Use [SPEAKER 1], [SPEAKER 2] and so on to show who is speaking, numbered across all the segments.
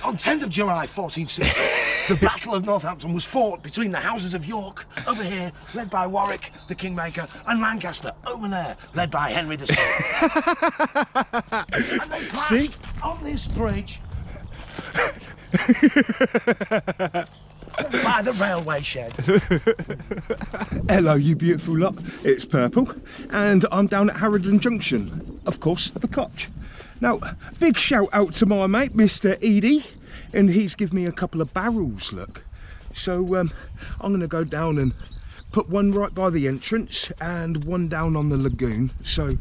[SPEAKER 1] On 10th of July 1460, the Battle of Northampton was fought between the houses of York, over here, led by Warwick, the Kingmaker, and Lancaster, over there, led by Henry VI. And they clashed on this bridge by the railway shed.
[SPEAKER 2] Hello, you beautiful lot. It's Purple, and I'm down at Harrowden Junction, of course, the Koch. Now, big shout out to my mate, Mr. Edie, and he's given me a couple of barrels, look. So I'm going to go down and put one right by the entrance and one down on the lagoon. So,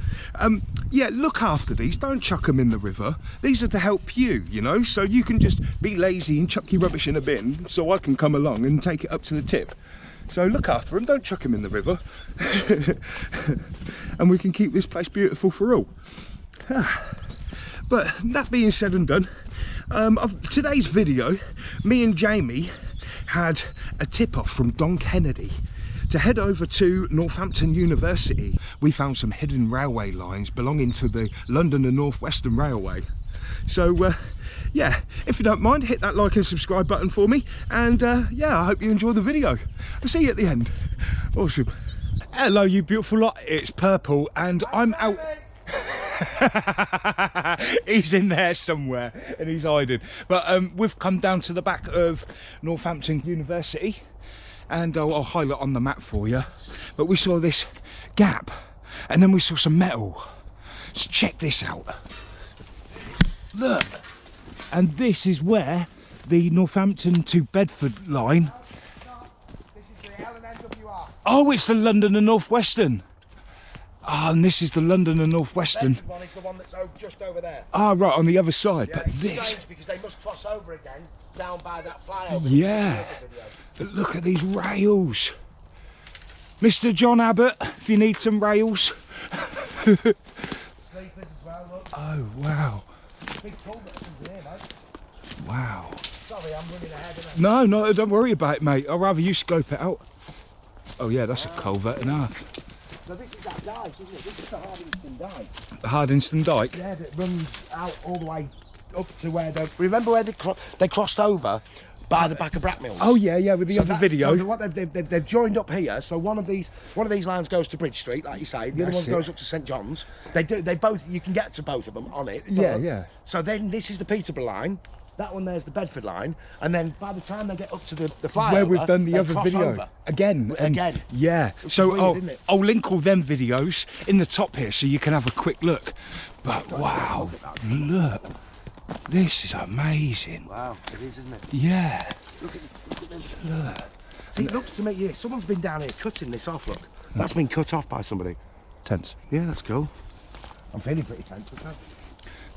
[SPEAKER 2] yeah, look after these, don't chuck them in the river. These are to help you, you know, so you can just be lazy and chuck your rubbish in a bin so I can come along and take it up to the tip. So look after them, don't chuck them in the river. And we can keep this place beautiful for all. But that being said and done, today's video, me and Jamie had a tip-off from Don Kennedy to head over to Northampton University. We found some hidden railway lines belonging to the London and North Western Railway. So yeah, if you don't mind, hit that like and subscribe button for me, and yeah, I hope you enjoy the video. I'll see you at the end. Awesome. Hello, you beautiful lot, it's Purple, and I'm out. He's in there somewhere and he's hiding, but we've come down to the back of Northampton University, and I'll highlight on the map for you, but we saw this gap and then we saw some metal. So check this out, look, and this is where the Northampton to Bedford line.
[SPEAKER 1] This is the L&NWR.
[SPEAKER 2] Oh, it's the London and North Western. Ah, and this is the London and North Western.
[SPEAKER 1] Bedford one is the one that's just over there.
[SPEAKER 2] Ah, right, on the other side.
[SPEAKER 1] Yeah,
[SPEAKER 2] but
[SPEAKER 1] it's
[SPEAKER 2] this,
[SPEAKER 1] strange because they must cross over again down by that flyover.
[SPEAKER 2] yeah. But look at these rails. Mr. John Abbott, if you need some rails.
[SPEAKER 1] Sleepers as well, look.
[SPEAKER 2] Oh, wow.
[SPEAKER 1] Big culvert in here, mate.
[SPEAKER 2] Wow.
[SPEAKER 1] Sorry, I'm running ahead of it.
[SPEAKER 2] No, don't worry about it, mate. I'd rather you scope it out. Oh, yeah, that's a culvert and a half.
[SPEAKER 1] So this is that dike, isn't it? This is the Hardingston dike.
[SPEAKER 2] The Hardingston Dyke?
[SPEAKER 1] Yeah, that runs out all the way up to where they... Remember where they crossed over by the back of Brackmills?
[SPEAKER 2] Oh, yeah, with the other video.
[SPEAKER 1] So what they've joined up here. So one of these lines goes to Bridge Street, like you say. The other one goes up to St John's. They both. You can get to both of them on it.
[SPEAKER 2] Yeah.
[SPEAKER 1] So then this is the Peterborough line. That one there's the Bedford line, and then by the time they get up to the flyover,
[SPEAKER 2] where we've done the
[SPEAKER 1] they
[SPEAKER 2] other
[SPEAKER 1] cross
[SPEAKER 2] video
[SPEAKER 1] over.
[SPEAKER 2] again. Yeah. So
[SPEAKER 1] weird, isn't it?
[SPEAKER 2] I'll link all them videos in the top here so you can have a quick look. But wow, look, this is amazing.
[SPEAKER 1] Wow, it is, isn't it?
[SPEAKER 2] Yeah.
[SPEAKER 1] Look at this. Look. See, it looks to me, yeah, someone's been down here cutting this off. Look, that's been cut off by somebody.
[SPEAKER 2] Tense.
[SPEAKER 1] Yeah, that's cool. I'm feeling pretty tense.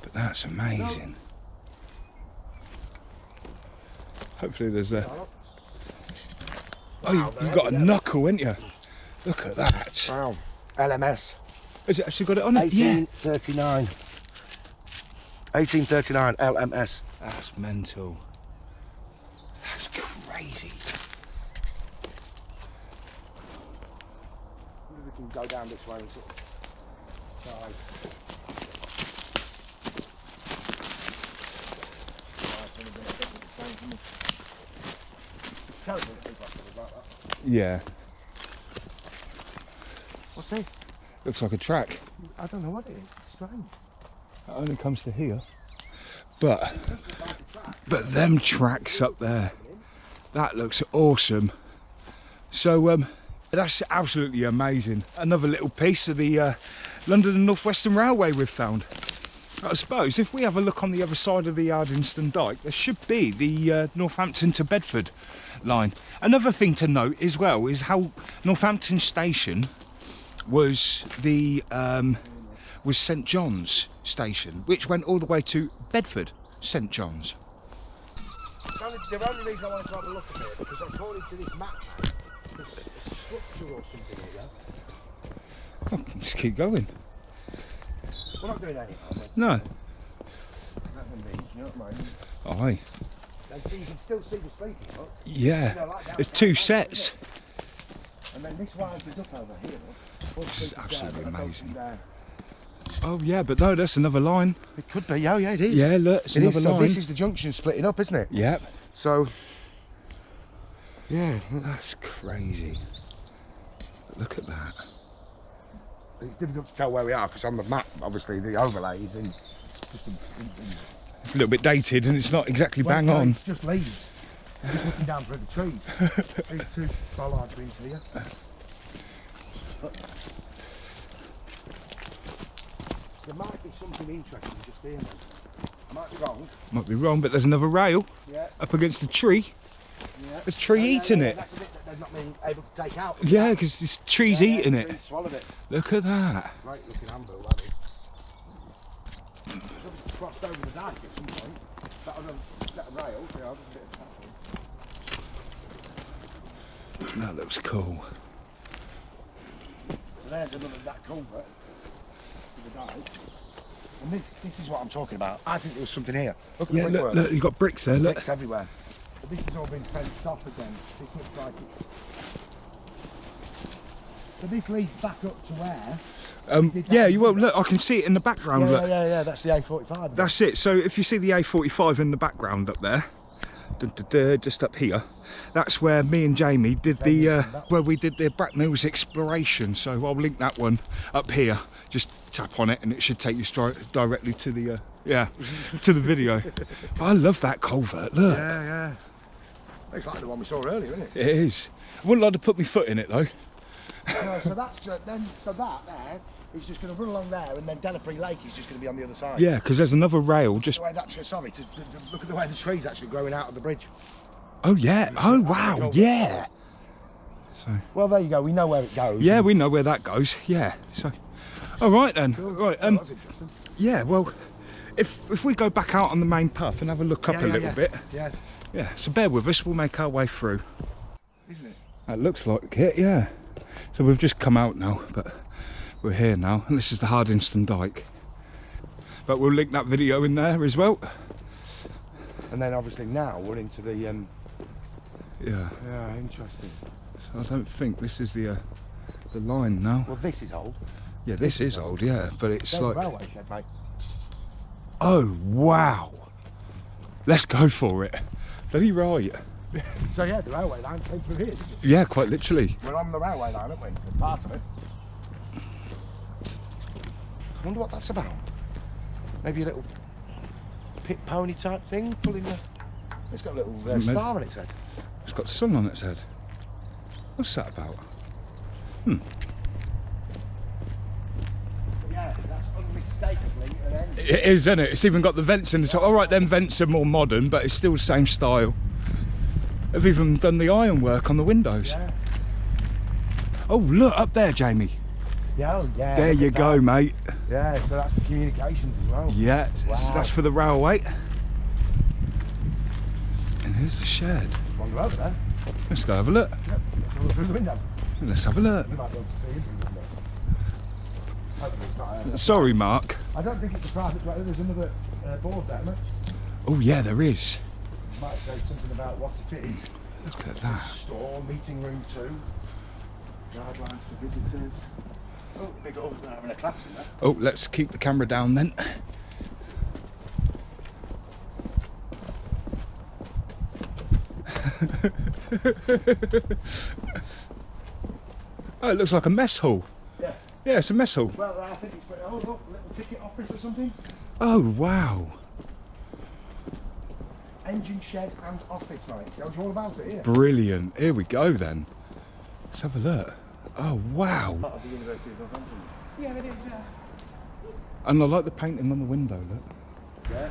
[SPEAKER 2] But that's amazing. Hopefully there's a... Oh, you've got a knuckle, haven't you? Look at that.
[SPEAKER 1] Wow. LMS.
[SPEAKER 2] Has it actually got it on it?
[SPEAKER 1] 1839. 1839 LMS.
[SPEAKER 2] That's mental. That's crazy.
[SPEAKER 1] Maybe we can go down this way and sort of side.
[SPEAKER 2] Yeah.
[SPEAKER 1] What's this?
[SPEAKER 2] Looks like a track.
[SPEAKER 1] I don't know what it is. It's strange.
[SPEAKER 2] It only comes to here. But them tracks up there, that looks awesome. So that's absolutely amazing. Another little piece of the London and North Western Railway we've found. I suppose if we have a look on the other side of the Hardingston Dyke, there should be the Northampton to Bedford line. Another thing to note as well is how Northampton Station was the was St John's Station, which went all the way to Bedford St John's.
[SPEAKER 1] The only reason I wanted to have a look at it because according to this map, there's a structure or something here.
[SPEAKER 2] Oh, just keep going.
[SPEAKER 1] We're not doing anything.
[SPEAKER 2] No.
[SPEAKER 1] You know what I mean?
[SPEAKER 2] Aye.
[SPEAKER 1] And so you can still see the sleeping, look.
[SPEAKER 2] Yeah.
[SPEAKER 1] You know, like
[SPEAKER 2] There's two sets.
[SPEAKER 1] And then this winds is up over here. Look.
[SPEAKER 2] This is absolutely amazing. Oh yeah, but no, that's another line.
[SPEAKER 1] It could be. Oh yeah, it is.
[SPEAKER 2] Yeah, look, it's another line.
[SPEAKER 1] So this is the junction splitting up, isn't it?
[SPEAKER 2] Yep.
[SPEAKER 1] So, yeah.
[SPEAKER 2] That's crazy. Look at that.
[SPEAKER 1] It's difficult to tell where we are because on the map, obviously, the overlay is in just
[SPEAKER 2] It's a little bit dated and it's not exactly bang on.
[SPEAKER 1] It's just leaves. I'm just looking down through the trees. These two bollards being here. There might be something interesting just here, man. I might be wrong.
[SPEAKER 2] Might be wrong, but there's another rail up against a tree.
[SPEAKER 1] Yeah.
[SPEAKER 2] There's a tree eating it.
[SPEAKER 1] That's a bit that they've not been able to take out.
[SPEAKER 2] Yeah, because this tree's eating it.
[SPEAKER 1] Swallowed it.
[SPEAKER 2] Look at that.
[SPEAKER 1] Right looking handle, that is. It's obviously crossed over the dike at some point. That other set of rails, yeah, there's a bit of attachment.
[SPEAKER 2] That looks cool.
[SPEAKER 1] So there's another that culvert to the dike. And this is what I'm talking about. I think there was something here. Look at the brickwork.
[SPEAKER 2] Look, you've got bricks there, look.
[SPEAKER 1] Bricks everywhere. But this has all been fenced off again. This looks like it's... So this leads back up to where?
[SPEAKER 2] Yeah, you will. Look, I can see it in the background.
[SPEAKER 1] Yeah,
[SPEAKER 2] look.
[SPEAKER 1] yeah, that's the A45.
[SPEAKER 2] That's it. So if you see the A45 in the background up there, just up here, that's where me and Jamie did where we did the Bracknell's exploration. So I'll link that one up here. Just tap on it and it should take you directly to the to the video. I love that culvert. Look.
[SPEAKER 1] Yeah, yeah. It's like the one we saw earlier, isn't it?
[SPEAKER 2] It is. I wouldn't like to put my foot in it though.
[SPEAKER 1] No, so that's just, so that there is just going to run along there, and then Delapre Lake is just going to be on the other side.
[SPEAKER 2] Yeah, because there's another rail just.
[SPEAKER 1] The way that, sorry, look at the way the tree's actually growing out of the bridge.
[SPEAKER 2] Oh yeah. Oh wow. Yeah. So.
[SPEAKER 1] Well, there you go. We know where it goes.
[SPEAKER 2] Yeah, we know where that goes. Yeah. So. All right then.
[SPEAKER 1] Cool.
[SPEAKER 2] Right.
[SPEAKER 1] That's interesting.
[SPEAKER 2] Yeah. Well, if we go back out on the main path and have a look up a little bit.
[SPEAKER 1] Yeah.
[SPEAKER 2] Yeah. So bear with us. We'll make our way through.
[SPEAKER 1] Isn't it?
[SPEAKER 2] That looks like it. Yeah. So we've just come out now, but we're here now, and this is the Hardinston Dyke. But we'll link that video in there as well.
[SPEAKER 1] And then obviously now we're into the.
[SPEAKER 2] Yeah.
[SPEAKER 1] Yeah, interesting.
[SPEAKER 2] So I don't think this is the line now.
[SPEAKER 1] Well, this is old.
[SPEAKER 2] Yeah, this is old. Yeah, but it's
[SPEAKER 1] There's
[SPEAKER 2] like.
[SPEAKER 1] a railway shed, mate.
[SPEAKER 2] Oh wow! Let's go for it. Bloody right.
[SPEAKER 1] So yeah, the railway line came through here, didn't it?
[SPEAKER 2] Yeah, quite literally.
[SPEAKER 1] We're on the railway line, aren't we? We're part of it. I wonder what that's about. Maybe a little pit pony type thing, pulling the... It's got a little star on its head.
[SPEAKER 2] It's got the sun on its head. What's that about?
[SPEAKER 1] Yeah, that's unmistakably an engine.
[SPEAKER 2] It is, isn't it? It's even got the vents in the top. All right, them vents are more modern, but it's still the same style. They've even done the ironwork on the windows.
[SPEAKER 1] Yeah.
[SPEAKER 2] Oh, look up there, Jamie.
[SPEAKER 1] Yeah, oh, yeah.
[SPEAKER 2] There you go, mate.
[SPEAKER 1] Yeah, so that's the communications as well.
[SPEAKER 2] Yeah,
[SPEAKER 1] Wow.
[SPEAKER 2] that's for the railway. And here's the shed.
[SPEAKER 1] Wander over there.
[SPEAKER 2] Let's go have a look.
[SPEAKER 1] Yep, let's have a look through the window.
[SPEAKER 2] Let's have a look.
[SPEAKER 1] You might be able to see it through the window. Hopefully it's not
[SPEAKER 2] Sorry, Mark.
[SPEAKER 1] I don't think it's a private drive. There's another board there, isn't it?
[SPEAKER 2] Oh, yeah, there is.
[SPEAKER 1] Might say something about what it is.
[SPEAKER 2] Look at
[SPEAKER 1] It's
[SPEAKER 2] that.
[SPEAKER 1] a store, meeting room 2. Guidelines for visitors. Oh, big old, they're having a class in there.
[SPEAKER 2] Oh, let's keep the camera down then. Oh, it looks like a mess hall.
[SPEAKER 1] Yeah.
[SPEAKER 2] Yeah, it's a mess hall.
[SPEAKER 1] Well, I think it's pretty. Oh, look, little ticket office or something.
[SPEAKER 2] Oh, wow.
[SPEAKER 1] Engine shed and office, mate. Tells you all about it here.
[SPEAKER 2] Brilliant. Here we go then. Let's have a look. Oh, wow.
[SPEAKER 1] Part of the University of Northampton.
[SPEAKER 3] Yeah, it is, yeah.
[SPEAKER 2] And I like the painting on the window, look.
[SPEAKER 1] Yeah.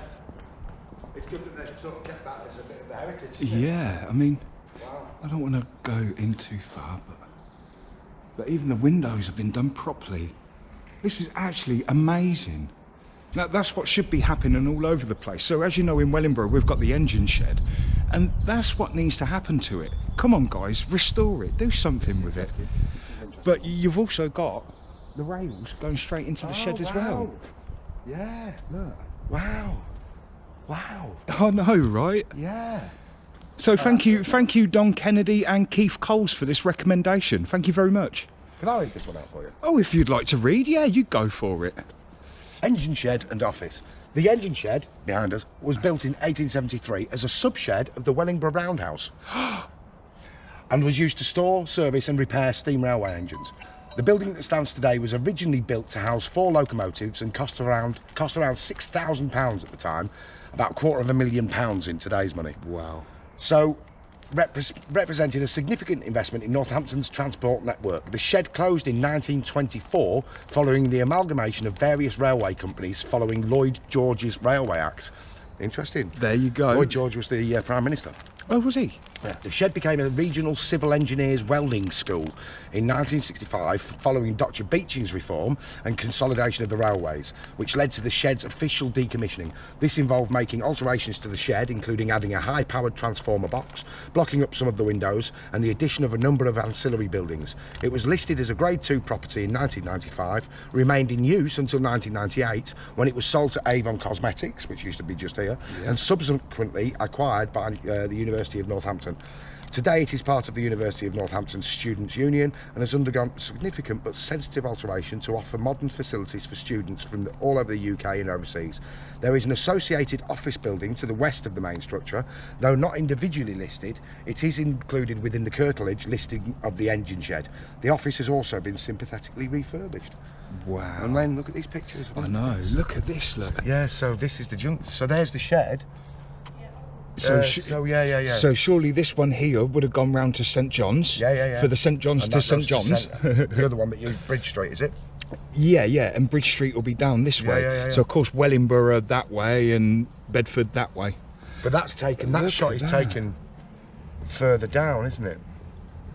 [SPEAKER 1] It's good that they've sort of kept that as a bit of the heritage. Isn't it?
[SPEAKER 2] Yeah, I mean,
[SPEAKER 1] Wow.
[SPEAKER 2] I don't want to go in too far, but even the windows have been done properly. This is actually amazing. Now, that's what should be happening all over the place. So as you know, in Wellingborough, we've got the engine shed, and that's what needs to happen to it. Come on, guys, restore it, do something with it. But you've also got the rails going straight into the shed as well.
[SPEAKER 1] Yeah.
[SPEAKER 2] Look.
[SPEAKER 1] Wow. Wow.
[SPEAKER 2] I know, right?
[SPEAKER 1] Yeah.
[SPEAKER 2] So thank you, Don Kennedy and Keith Coles for this recommendation. Thank you very much.
[SPEAKER 1] Can I read this one out for you?
[SPEAKER 2] Oh, if you'd like to read, yeah, you go for it.
[SPEAKER 1] Engine shed and office. The engine shed, behind us, was built in 1873 as a sub-shed of the Wellingborough roundhouse and was used to store, service and repair steam railway engines. The building that stands today was originally built to house 4 locomotives and cost around £6,000 at the time, about £250,000 in today's money.
[SPEAKER 2] Wow.
[SPEAKER 1] So, represented a significant investment in Northampton's transport network. The shed closed in 1924 following the amalgamation of various railway companies following Lloyd George's Railway Act. Interesting.
[SPEAKER 2] There you go.
[SPEAKER 1] Lloyd George was the Prime Minister.
[SPEAKER 2] Oh, was he?
[SPEAKER 1] Yeah. The shed became a regional civil engineers welding school in 1965 following Dr. Beeching's reform and consolidation of the railways, which led to the shed's official decommissioning. This involved making alterations to the shed, including adding a high-powered transformer box, blocking up some of the windows, and the addition of a number of ancillary buildings. It was listed as a Grade 2 property in 1995, remained in use until 1998, when it was sold to Avon Cosmetics, which used to be just here, and subsequently acquired by the University of Northampton. Today it is part of the University of Northampton's Students' Union and has undergone significant but sensitive alteration to offer modern facilities for students from all over the UK and overseas. There is an associated office building to the west of the main structure. Though not individually listed, it is included within the curtilage listing of the engine shed. The office has also been sympathetically refurbished.
[SPEAKER 2] Wow.
[SPEAKER 1] And then look at these pictures.
[SPEAKER 2] I know. Look at this. Look.
[SPEAKER 1] Yeah, so this is the junk. So there's the shed.
[SPEAKER 2] So,
[SPEAKER 1] So
[SPEAKER 2] surely this one here would have gone round to St John's.
[SPEAKER 1] Yeah.
[SPEAKER 2] For the St John's
[SPEAKER 1] And
[SPEAKER 2] to
[SPEAKER 1] that
[SPEAKER 2] St
[SPEAKER 1] goes
[SPEAKER 2] John's.
[SPEAKER 1] the other one that you Bridge Street, is it?
[SPEAKER 2] Yeah, and Bridge Street will be down this way.
[SPEAKER 1] Yeah.
[SPEAKER 2] So of course Wellingborough that way and Bedford that way.
[SPEAKER 1] But that's taken. That
[SPEAKER 2] Look
[SPEAKER 1] shot
[SPEAKER 2] at
[SPEAKER 1] is
[SPEAKER 2] that.
[SPEAKER 1] taken further down, isn't it?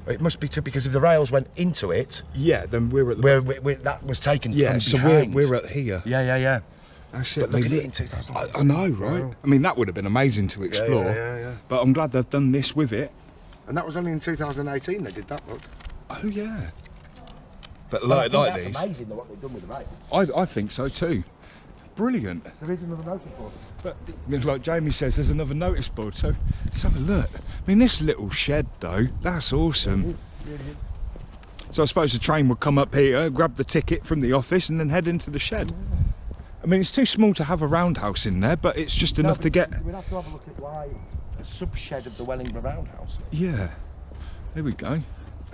[SPEAKER 1] It must be because if the rails went into it,
[SPEAKER 2] Yeah, then we're at the
[SPEAKER 1] where that was taken
[SPEAKER 2] yeah.
[SPEAKER 1] from
[SPEAKER 2] So
[SPEAKER 1] behind.
[SPEAKER 2] we're at here.
[SPEAKER 1] Yeah.
[SPEAKER 2] That's it.
[SPEAKER 1] But look
[SPEAKER 2] mate.
[SPEAKER 1] at it in 2000.
[SPEAKER 2] I know, right?
[SPEAKER 1] Wow.
[SPEAKER 2] I mean, that would have been amazing to explore.
[SPEAKER 1] Yeah.
[SPEAKER 2] But I'm glad they've done this with it.
[SPEAKER 1] And that was only in 2018 they did that. Look.
[SPEAKER 2] Oh yeah. But
[SPEAKER 1] I
[SPEAKER 2] like
[SPEAKER 1] think that's
[SPEAKER 2] these,
[SPEAKER 1] amazing what they've done with the rails.
[SPEAKER 2] I think so too. Brilliant.
[SPEAKER 1] There is another notice board.
[SPEAKER 2] But like Jamie says, there's another notice board. So let's have a look. I mean, this little shed though, that's awesome. So I suppose the train would come up here, grab the ticket from the office, and then head into the shed. I mean, it's too small to have a roundhouse in there, but it's just enough to get.
[SPEAKER 1] We'd have to have a look at why it's a sub-shed of the Wellingborough roundhouse.
[SPEAKER 2] Yeah. There we go.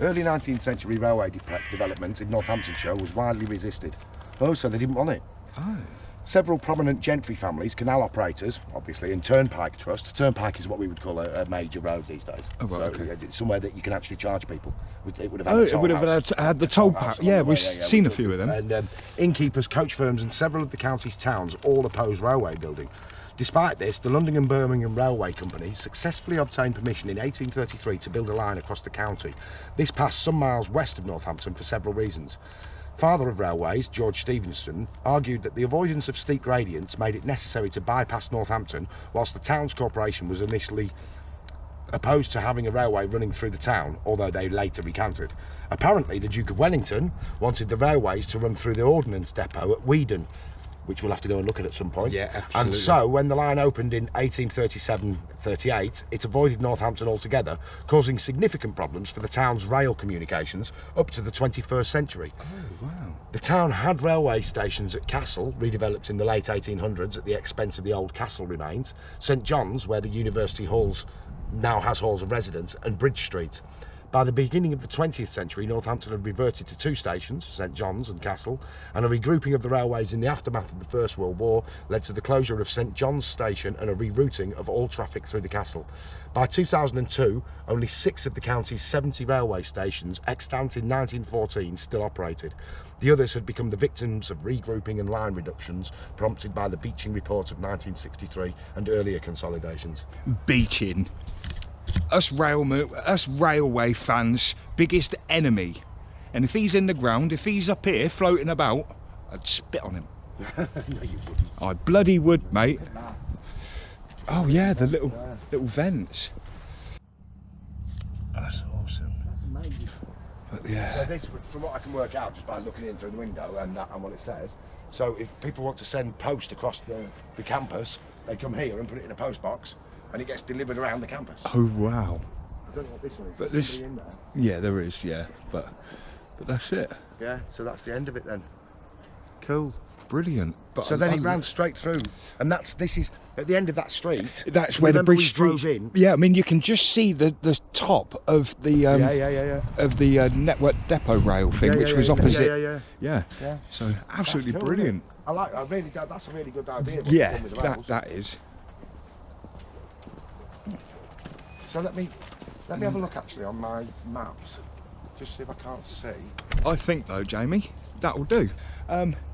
[SPEAKER 1] Early 19th century railway development in Northamptonshire was widely resisted. Oh, so they didn't want it.
[SPEAKER 2] Oh.
[SPEAKER 1] Several prominent gentry families, canal operators, obviously, and turnpike trusts. Turnpike is what we would call a major road these days.
[SPEAKER 2] Oh, right,
[SPEAKER 1] so
[SPEAKER 2] okay.
[SPEAKER 1] it's somewhere that you can actually charge people. It would have had
[SPEAKER 2] Oh,
[SPEAKER 1] a
[SPEAKER 2] it
[SPEAKER 1] toll
[SPEAKER 2] would have
[SPEAKER 1] house.
[SPEAKER 2] had the toll
[SPEAKER 1] house
[SPEAKER 2] pack.
[SPEAKER 1] along
[SPEAKER 2] Yeah,
[SPEAKER 1] the way,
[SPEAKER 2] we've seen a few of them.
[SPEAKER 1] And innkeepers, coach firms, and several of the county's towns all opposed railway building. Despite this, the London and Birmingham Railway Company successfully obtained permission in 1833 to build a line across the county. This passed some miles west of Northampton for several reasons. Father of railways, George Stephenson, argued that the avoidance of steep gradients made it necessary to bypass Northampton, whilst the Towns Corporation was initially opposed to having a railway running through the town, although they later recanted. Apparently, the Duke of Wellington wanted the railways to run through the Ordnance Depot at Weedon, which we'll have to go and look at some point.
[SPEAKER 2] Yeah, absolutely.
[SPEAKER 1] And so, when the line opened in 1837-38, it avoided Northampton altogether, causing significant problems for the town's rail communications up to the 21st century.
[SPEAKER 2] Oh, wow.
[SPEAKER 1] The town had railway stations at Castle, redeveloped in the late 1800s at the expense of the old castle remains, St John's, where the university halls now has halls of residence, and Bridge Street. By the beginning of the 20th century, Northampton had reverted to 2 stations, St John's and Castle, and a regrouping of the railways in the aftermath of the First World War led to the closure of St John's station and a rerouting of all traffic through the castle. By 2002, only 6 of the county's 70 railway stations, extant in 1914, still operated. The others had become the victims of regrouping and line reductions prompted by the Beeching Report of 1963 and earlier consolidations.
[SPEAKER 2] Beeching. Us railway fans' biggest enemy. And if he's in the ground, if he's up here floating about, I'd spit on him.
[SPEAKER 1] No, you wouldn't.
[SPEAKER 2] I bloody would, mate. Oh yeah, the little vents.
[SPEAKER 1] That's awesome. That's amazing.
[SPEAKER 2] But yeah.
[SPEAKER 1] So this, from what I can work out just by looking in through the window and what it says, so if people want to send post across the campus, they come here and put it in a post box, and it gets delivered around the campus.
[SPEAKER 2] Oh wow.
[SPEAKER 1] I don't know what this one is.
[SPEAKER 2] But
[SPEAKER 1] There's
[SPEAKER 2] this,
[SPEAKER 1] somebody in there.
[SPEAKER 2] yeah, there is, yeah, but that's it.
[SPEAKER 1] Yeah, so that's the end of it then. Cool.
[SPEAKER 2] brilliant. But
[SPEAKER 1] So then it ran straight through, and this is at the end of that street.
[SPEAKER 2] That's where the
[SPEAKER 1] Remember we
[SPEAKER 2] bridge
[SPEAKER 1] drove
[SPEAKER 2] street.
[SPEAKER 1] in?
[SPEAKER 2] Yeah, I mean you can just see the top of the of the network depot rail thing, which was opposite. Yeah. So absolutely
[SPEAKER 1] That's cool,
[SPEAKER 2] brilliant.
[SPEAKER 1] I like. I really. That's a really good idea. what
[SPEAKER 2] Yeah,
[SPEAKER 1] you've done with the rails.
[SPEAKER 2] that is.
[SPEAKER 1] So let me have a look actually on my maps, just see if I can't see.
[SPEAKER 2] I think though, Jamie, that will do.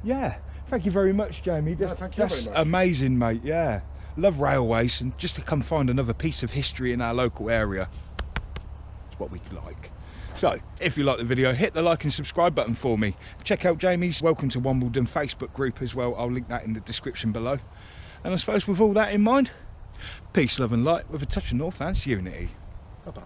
[SPEAKER 2] Yeah. Thank you very much, Jamie.
[SPEAKER 1] Thank you
[SPEAKER 2] That's
[SPEAKER 1] very much.
[SPEAKER 2] amazing, mate. Yeah. Love railways, and just to come find another piece of history in our local area. It's what we like. So, if you like the video, hit the like and subscribe button for me. Check out Jamie's Welcome to Wimbledon Facebook group as well. I'll link that in the description below. And I suppose with all that in mind, peace, love and light with a touch of Northants unity.
[SPEAKER 1] Bye-bye.